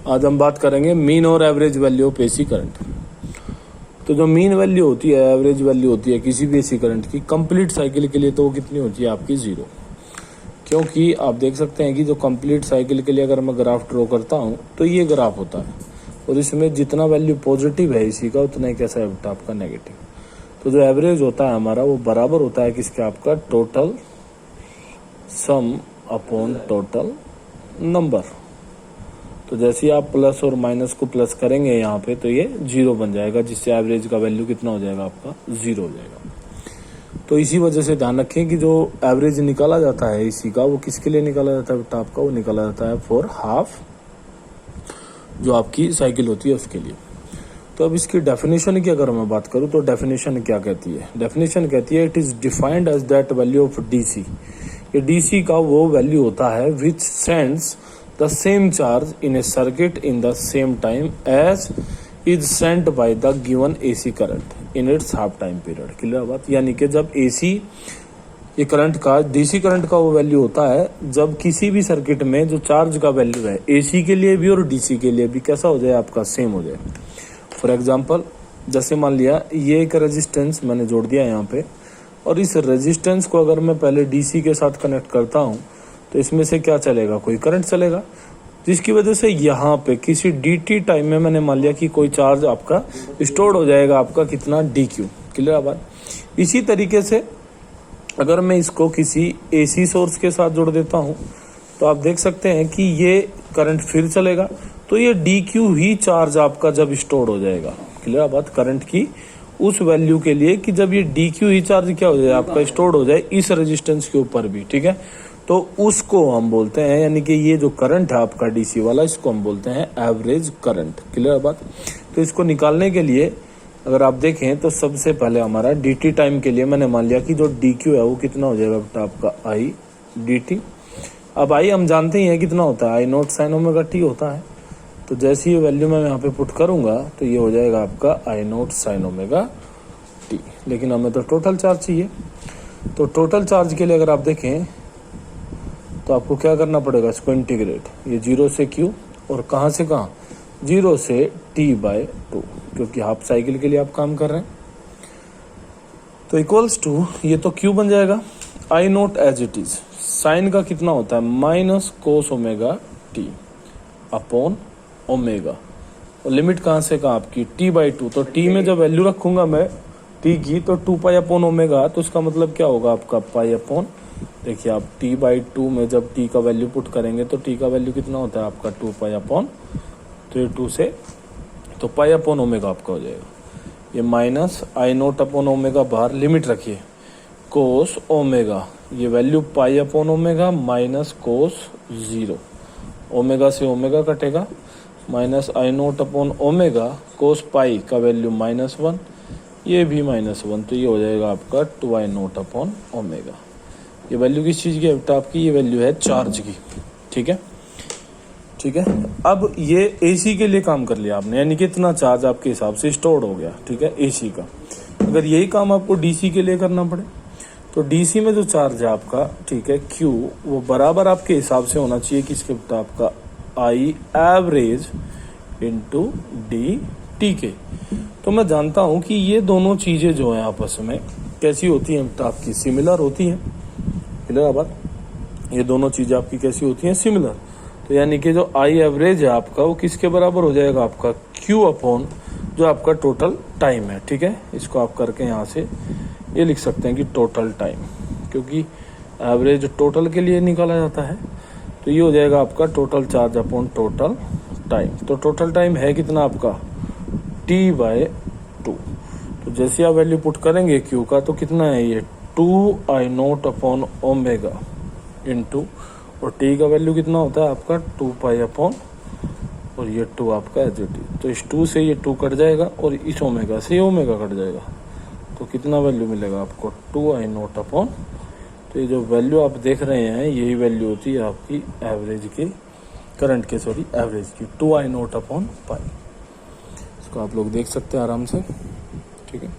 आज हम बात करेंगे मीन और average value of AC current. तो जो मीन वैल्यू होती है, एवरेज वैल्यू होती है किसी भी एसी करंट की कंप्लीट साइकिल के लिए, तो वो कितनी होती है आपकी 0। क्योंकि आप देख सकते हैं कि जो कंप्लीट साइकिल के लिए अगर मैं ग्राफ ड्रॉ करता हूँ तो ये ग्राफ होता है, और इसमें जितना वैल्यू पॉजिटिव है इसी का उतना ही कैसा है आपका नेगेटिव। तो जो एवरेज होता है हमारा वो बराबर होता है किसके, आपका total sum upon total number. तो जैसे ही आप प्लस और माइनस को प्लस करेंगे यहाँ पे तो ये 0 बन जाएगा, जिससे एवरेज का वैल्यू कितना हो जाएगा आपका 0 हो जाएगा। तो इसी वजह से ध्यान रखें कि जो एवरेज निकाला जाता है इसी का, वो किसके लिए निकाला जाता है बेटा आपका, वो निकाला जाता है फॉर हाफ जो आपकी साइकिल होती है उसके लिए। तो अब इसकी डेफिनेशन की अगर मैं बात करूं तो डेफिनेशन क्या कहती है, डेफिनेशन कहती है it is defined as that value of DC. ये डीसी का वो वैल्यू होता है which sends the same charge in a circuit in the same time as is sent by the given AC current in its half time period. Clear बात, यानी कि जब AC ये करंट का, डीसी करंट का वो वैल्यू होता है जब किसी भी सर्किट में जो चार्ज का वैल्यू है एसी के लिए भी और डीसी के लिए भी कैसा हो जाए आपका, सेम हो जाए। फॉर एग्जाम्पल जैसे मान लिया ये एक रेजिस्टेंस मैंने जोड़ दिया यहाँ पे, और इस रेजिस्टेंस को अगर मैं पहले डीसी के साथ कनेक्ट करता हूँ तो इसमें से क्या चलेगा, कोई करंट चलेगा, जिसकी वजह से यहाँ पे किसी dt टाइम में मैंने मान लिया कि कोई चार्ज आपका स्टोर हो जाएगा, आपका कितना dq। क्लियर बात। इसी तरीके से अगर मैं इसको किसी AC सोर्स के साथ जोड़ देता हूँ तो आप देख सकते हैं कि ये करंट फिर चलेगा, तो ये dq ही चार्ज आपका जब स्टोर हो जाएगा। क्लियर बात, करंट की उस वैल्यू के लिए कि जब ये dq ही चार्ज क्या हो जाए आपका, स्टोर हो जाए इस रेजिस्टेंस के ऊपर भी। ठीक है, तो उसको हम बोलते हैं, यानी कि ये जो करंट है आपका डीसी वाला, इसको हम बोलते हैं एवरेज करंट। क्लियर बात। तो इसको निकालने के लिए अगर आप देखें तो सबसे पहले हमारा dt टाइम के लिए मैंने मान लिया कि जो dq है वो कितना हो जाएगा बेटा आपका i dt। अब i हम जानते ही हैं कितना होता है, i not sine omega t होता है। तो जैसी ये वैल्यू मैं यहाँ पे पुट करूंगा तो ये हो जाएगा आपका i not sine omega t। लेकिन हमें तो टोटल चार्ज चाहिए, तो टोटल चार्ज के लिए अगर आप देखें तो आपको क्या करना पड़ेगा, इसको इंटीग्रेट, ये 0 से q और कहाँ से कहाँ, 0 से t/2, क्योंकि हाफ साइकिल के लिए आप काम कर रहे हैं। तो इक्वल्स टू ये तो q बन जाएगा i not as it is, sine का कितना होता है minus cos omega t upon omega, और लिमिट कहाँ से कहाँ आपकी t/2। तो t में जब वैल्यू रखूंगा मैं t की तो 2 पाई अपॉन ओमेगा, तो इसका मतलब क्या होगा आपका पाई अपॉन, देखिए आप t/2 में जब t का वैल्यू पुट करेंगे तो t का वैल्यू कितना होता है आपका 2 पाई अपॉन, तो ये 2 से तो पाई अपॉन ओमेगा आपका हो जाएगा, ये माइनस आई नोट अपॉन ओमेगा बाहर लिमिट रखिए कोस ओमेगा, ये value pi upon omega minus cos 0, omega से ओमेगा कटेगा, माइनस आई नोट अपॉन ओमेगा कोस पाई का वैल्यू -1, ये भी -1, तो ये हो जाएगा आपका 2i नोट अपॉन ओमेगा। ये वैल्यू किस चीज़ की है बेटा आपकी, ये वैल्यू है चार्ज की। ठीक है, ठीक है। अब ये एसी के लिए काम कर लिया आपने, यानी कि इतना चार्ज आपके हिसाब से स्टोर हो गया। ठीक है, एसी का। अगर यही काम आपको डीसी के लिए करना पड़े तो डीसी में जो चार्ज है आपका, ठीक है, क्यू, वो बराबर आपके हिसाब से होना चाहिए किसके बेटा आपका, I average into D T के। तो मैं जानता हूं कि ये दोनों चीजें जो है आपस में कैसी होती हैं बेटा आपकी, सिमिलर होती हैं। क्लियर बात, ये दोनों चीजें आपकी कैसी होती हैं, सिमिलर। तो यानी कि जो आई एवरेज है आपका वो किसके बराबर हो जाएगा आपका, क्यू अपॉन जो आपका टोटल टाइम है। ठीक है, इसको आप करके यहाँ से ये लिख सकते हैं कि टोटल टाइम, क्योंकि एवरेज टोटल के लिए निकाला जाता है। तो ये हो जाएगा आपका total charge upon total time. तो टोटल टाइम है कितना आपका, t/2। तो जैसे आप वैल्यू पुट करेंगे क्यू का तो कितना है ये 2i naught upon omega into, और टी का वैल्यू कितना होता है आपका 2 पाई अपॉन, और ये 2 आपका एज इट इज। तो इस 2 से ये 2 कट जाएगा और इस ओमेगा से ये ओमेगा कट जाएगा, तो कितना वैल्यू मिलेगा आपको 2i नोट अपॉन। तो ये जो वैल्यू आप देख रहे हैं यही वैल्यू होती है आपकी एवरेज की, करंट के सॉरी एवरेज की, 2i नोट अपॉन पाई। इसको आप लोग देख सकते हैं आराम से। ठीक है।